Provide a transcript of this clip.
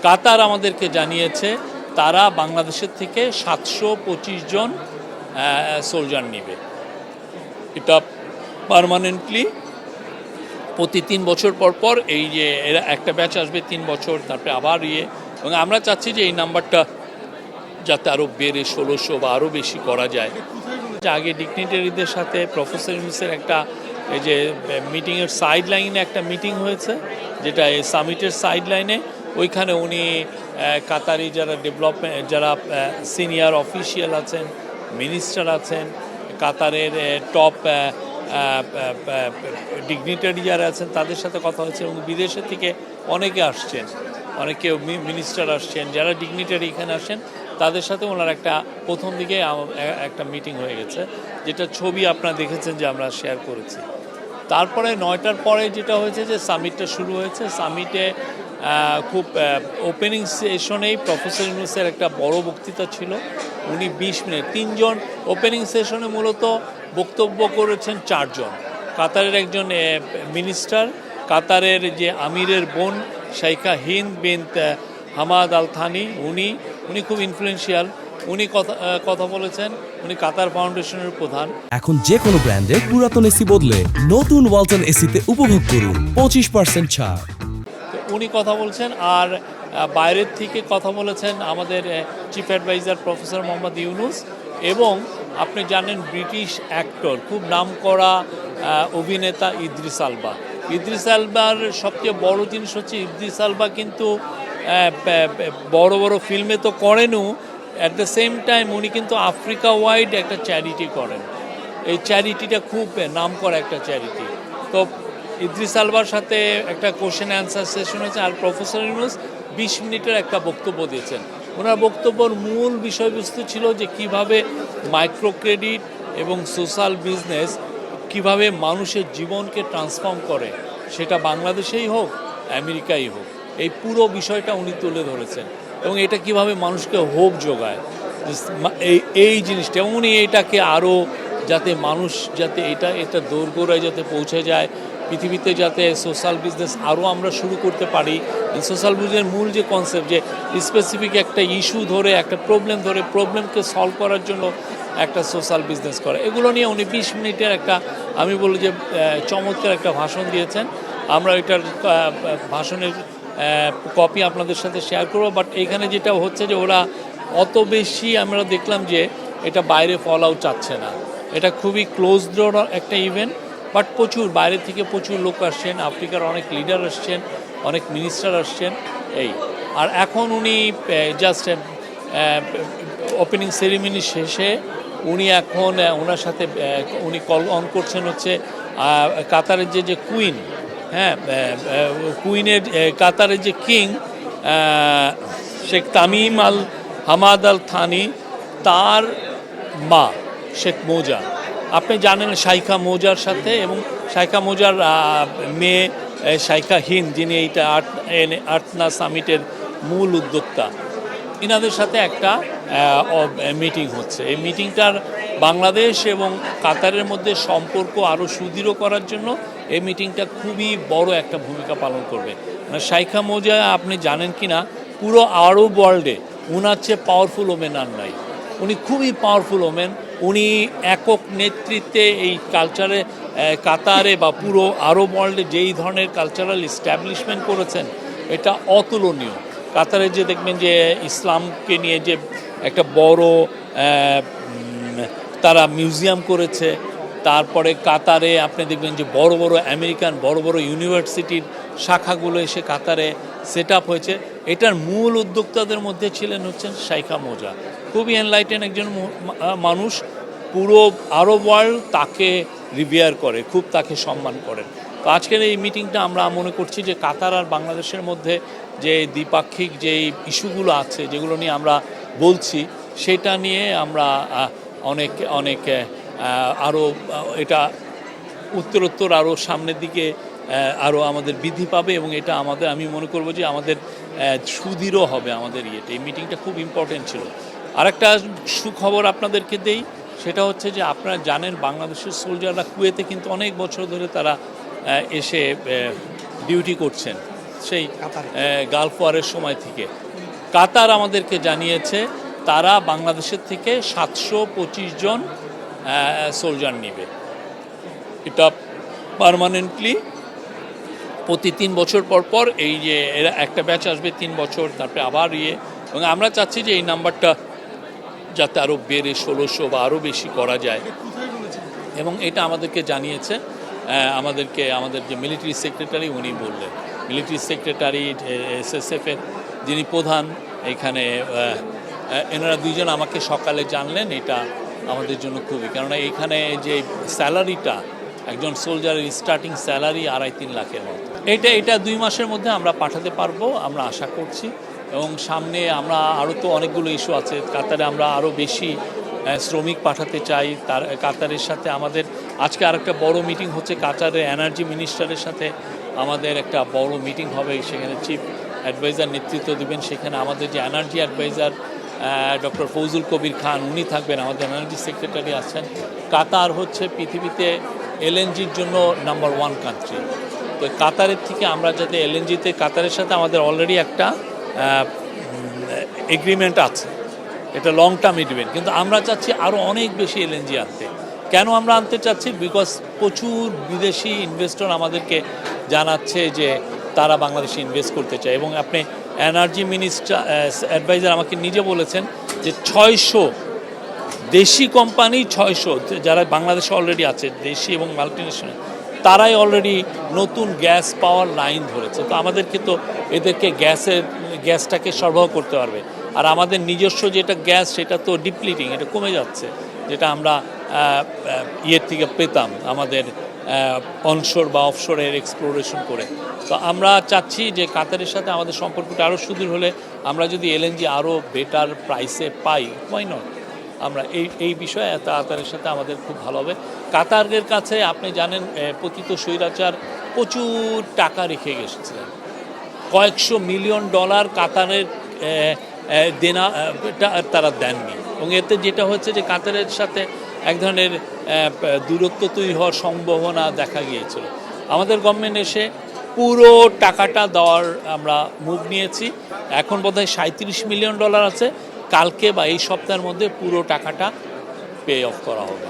কাতার আমাদেরকে জানিয়েছে তারা বাংলাদেশের থেকে 725 জন সোলজার নেবে। এটা পার্মানেন্টলি প্রতি 3 বছর পর পর এই যে এরা একটা ব্যাচ আসবে 3 বছর, তারপরে আবার এবং আমরা চাচ্ছি যে এই নাম্বারটা যাতে আরও বেড়ে 1600 বা আরও বেশি করা যায়। আগে ডিগনিটারিদের সাথে প্রফেসর ইউনূসের একটা এই যে মিটিংয়ের সাইড লাইনে একটা মিটিং হয়েছে, যেটা এই সামিটের সাইড লাইনে। ওইখানে উনি কাতারি যারা ডেভেলপমেন্ট, যারা সিনিয়র অফিসিয়াল আছেন, মিনিস্টার আছেন, কাতারের টপ ডিগনিটারি যারা আছেন তাদের সাথে কথা হচ্ছে, এবং বিদেশের থেকে অনেকে আসছেন, অনেকে মিনিস্টার আসছেন, যারা ডিগনিটারি এখানে আসেন তাদের সাথে ওনার একটা প্রথম দিকে একটা মিটিং হয়ে গেছে, যেটা ছবি আপনারা দেখেছেন যে আমরা শেয়ার করেছি। তারপরে 9টার পরে যেটা হয়েছে যে সামিটটা শুরু হয়েছে। সামিটে খুব ওপেনিং সেশনেই প্রফেসর ইউনূসের একটা বড় বক্তৃতা ছিল। উনি 20 মিনিট 3জন ওপেনিং সেশনে মূলত বক্তব্য করেছেন 4 জন। কাতারের একজন মিনিস্টার, কাতারের যে আমিরের বোন শাইখা হিন্দ বিনত হামাদ আল থানি, উনি খুব ইনফ্লুয়েন্সিয়াল। উনি কথা বলেছেন। উনি কাতার ফাউন্ডেশনের প্রধান। এখন যে কোনো ব্র্যান্ডের পুরাতন এসি বদলে নতুন ওয়ালটন এসিতে উপভোগ করুন 25% ছাড়। উনি কথা বলছেন, আর বাইরের থেকে কথা বলেছেন আমাদের chief adviser professor Mohammad Yunus, এবং আপনি জানেন ব্রিটিশ অ্যাক্টর, খুব নামকরা অভিনেতা ইদ্রিস আলবা। ইদ্রিস আলবার সবচেয়ে বড় জিনিস হচ্ছে ইদ্রিস আলবা কিন্তু বড় বড় ফিল্মে তো করেনও, অ্যাট দ্য সেম টাইম উনি কিন্তু আফ্রিকা ওয়াইড একটা চ্যারিটি করেন। এই চ্যারিটিটা খুব নামকরা একটা চ্যারিটি। তো ইদ্রিস আলবার সাথে একটা কোশ্চেন অ্যান্সার সেশন হয়েছে, আর প্রফেসর ইউনূস 20 মিনিটের একটা বক্তব্য দিয়েছেন। ওনার বক্তব্যর মূল বিষয়বস্তু ছিল যে কিভাবে মাইক্রো ক্রেডিট এবং সোশ্যাল বিজনেস কিভাবে মানুষের জীবনকে ট্রান্সফর্ম করে, সেটা বাংলাদেশেই হোক আমেরিকাই হোক, এই পুরো বিষয়টা উনি তুলে ধরেছেন, এবং এটা কিভাবে মানুষকে হোপ যোগায় এই জিনিসটা। উনি এটাকে আরও যাতে মানুষ যাতে এটা দোরগোড়ায় যাতে পৌঁছে যায় পৃথিবীতে, যাতে সোশ্যাল বিজনেস আরও আমরা শুরু করতে পারি। সোশ্যাল বিজনেসের মূল যে কনসেপ্ট, যে স্পেসিফিক একটা ইস্যু ধরে, একটা প্রবলেম ধরে, প্রবলেমকে সলভ করার জন্য একটা সোশ্যাল বিজনেস করা, এগুলো নিয়ে উনি 20 মিনিটের একটা, আমি বলি যে চমৎকার একটা ভাষণ দিয়েছেন। আমরা এটার ভাষণের কপি আপনাদের সাথে শেয়ার করবো। বাট এইখানে যেটা হচ্ছে যে ওরা অত বেশি আমরা দেখলাম যে এটা বাইরে ফল আউট চাচ্ছে না। এটা খুবই ক্লোজ ডোর একটা ইভেন্ট, বাট প্রচুর বাইরে থেকে প্রচুর লোক আসছেন, আফ্রিকার অনেক লিডার আসছেন, অনেক মিনিস্টার আসছেন। আর এখন উনি জাস্ট ওপেনিং সেরিমনি শেষে উনি এখন ওনার সাথে উনি কল অন করছেন হচ্ছে কাতারের যে কুইন, হ্যাঁ, কুইনের কাতারের যে কিং শেখ তামিম আল হামাদ আল থানি, তার মা শেখ মৌজা, আপনি জানেন শাইখা মৌজার সাথে, এবং শাইখা মৌজার মেয়ে শাইখা হিন্দ, যিনি এইটা আর্টনা সামিটের মূল উদ্যোক্তা, ইনাদের সাথে একটা মিটিং হচ্ছে। এই মিটিংটার বাংলাদেশ এবং কাতারের মধ্যে সম্পর্ক আরও সুদৃঢ় করার জন্য এই মিটিংটা খুবই বড় একটা ভূমিকা পালন করবে। শাইখা মৌজা আপনি জানেন কি না, পুরো আরব ওয়ার্ল্ডে উনার চেয়ে পাওয়ারফুল ওমেন আর নাই। উনি খুবই পাওয়ারফুল ওমেন। উনি একক নেতৃত্বে এই কালচারে কাতারে বা পুরো আরব ওয়ার্ল্ডে যেই ধরনের কালচারাল এস্টাবলিশমেন্ট করেছেন, এটা অতুলনীয়। কাতারে যে দেখবেন যে ইসলামকে নিয়ে যে একটা বড় তারা মিউজিয়াম করেছে, তারপরে কাতারে আপনি দেখবেন যে বড় বড় আমেরিকান বড় বড় ইউনিভার্সিটির শাখাগুলো এসে কাতারে সেট আপ হয়েছে। এটার মূল উদ্যোক্তাদের মধ্যে হচ্ছেন শাইখা মৌজা। খুবই এনলাইটেন একজন মানুষ। পুরো আরব ওয়ার্ল্ড তাকে রিভিয়ার করে, খুব তাকে সম্মান করেন। তো আজকের এই মিটিংটা আমরা মনে করছি যে কাতার আর বাংলাদেশের মধ্যে যে দ্বিপাক্ষিক যে ইস্যুগুলো আছে, যেগুলো নিয়ে আমরা বলছি, সেটা নিয়ে আমরা অনেক আরও এটা উত্তরোত্তর আরও সামনের দিকে আরও আমাদের বৃদ্ধি পাবে, এবং এটা আমি মনে করব যে আমাদের সুদৃঢ় হবে আমাদের ইয়েটা। এই মিটিংটা খুব ইম্পর্টেন্ট ছিল। আরেকটা সুখবর আপনাদেরকে দেই, সেটা হচ্ছে যে আপনারা জানেন বাংলাদেশের সোলজাররা কুয়েতে কিন্তু অনেক বছর ধরে তারা এসে ডিউটি করছেন। সেই গালফ ওয়ারের সময় থেকে। কাতার আমাদেরকে জানিয়েছে তারা বাংলাদেশের থেকে 725 জন সোলজার নেবে। এটা পার্মানেন্টলি প্রতি 3 বছর পর পর এই যে এরা একটা ব্যাচ আসবে 3 বছর, তারপরে আবার এবং আমরা চাচ্ছি যে এই নাম্বারটা যাতে আরও বেড়ে 1600 বা আরও বেশি করা যায়। এবং এটা আমাদেরকে জানিয়েছে আমাদের যে মিলিটারি সেক্রেটারি উনি বললেন, মিলিটারি সেক্রেটারি SSF-এর যিনি প্রধান এখানে, এনারা দুইজন আমাকে সকালে জানলেন। এটা আমাদের জন্য খুবই, কেননা এইখানে যে স্যালারিটা একজন সোলজারের স্টার্টিং স্যালারি 2.5-3 লাখের মতো। এটা 2 মাসের মধ্যে আমরা পাঠাতে পারবো আমরা আশা করছি। এবং সামনে আমরা আরও তো অনেকগুলো ইস্যু আছে। কাতারে আমরা আরও বেশি শ্রমিক পাঠাতে চাই। কাতারের সাথে আমাদের আজকে আরেকটা বড় মিটিং হচ্ছে, কাতারের এনার্জি মিনিস্টারের সাথে আমাদের একটা বড় মিটিং হবে। সেখানে চিফ অ্যাডভাইজার নেতৃত্ব দেবেন। সেখানে আমাদের যে energy adviser doctor Fouzul Kabir Khan উনি থাকবেন, আমাদের এনার্জি সেক্রেটারি আছেন। কাতার হচ্ছে পৃথিবীতে LNGর জন্য নাম্বার 1 কান্ট্রি। তো কাতারের থেকে আমরা যাতে LNGতে, কাতারের সাথে আমাদের অলরেডি একটা এগ্রিমেন্ট আছে, এটা লং টার্ম এগ্রিমেন্ট, কিন্তু আমরা চাচ্ছি আরও অনেক বেশি LNG আনতে। কেন আমরা আনতে চাচ্ছি? বিকজ প্রচুর বিদেশি ইনভেস্টর আমাদেরকে জানাচ্ছে যে তারা বাংলাদেশে ইনভেস্ট করতে চায়। এবং আপনি এনার্জি মিনিস্টার অ্যাডভাইজার আমাকে নিজে বলেছেন যে 600 দেশি কোম্পানি, 600 যারা বাংলাদেশে অলরেডি আছে দেশি এবং মাল্টিনেশনাল, তারাই অলরেডি নতুন গ্যাস পাওয়ার লাইন ধরেছে। তো আমাদেরকে তো এদেরকে গ্যাসটাকে সরবরাহ করতে পারবে। আর আমাদের নিজস্ব যেটা গ্যাস সেটা তো ডিপ্লিটিং, এটা কমে যাচ্ছে, যেটা আমরা ইয়ের থেকে পেতাম আমাদের অনশোর বা অফশোরের এক্সপ্লোরেশন করে। তো আমরা চাচ্ছি যে কাতারের সাথে আমাদের সম্পর্কটা আরও সুদৃঢ় হলে আমরা যদি LNG আরও বেটার প্রাইসে পাই, হোয়াই নট। আমরা এই বিষয়ে কাতারের সাথে আমাদের খুব ভালো হবে। কাতারের কাছে আপনি জানেন পতিত স্বৈরাচার প্রচুর টাকা রেখে গেছিলেন, কয়েকশো মিলিয়ন ডলার কাতারের দেনা তারা দেননি। এবং এতে যেটা হচ্ছে যে কাতারের সাথে এক ধরনের দূরত্ব তৈরি হওয়ার সম্ভাবনা দেখা গিয়েছিল। আমাদের গভর্নমেন্ট এসে পুরো টাকাটা দেওয়ার আমরা মুভ নিয়েছি। এখন বোধহয় 37 মিলিয়ন ডলার আছে। কালকে বা এই সপ্তাহের মধ্যে পুরো টাকাটা পে অফ করা হবে।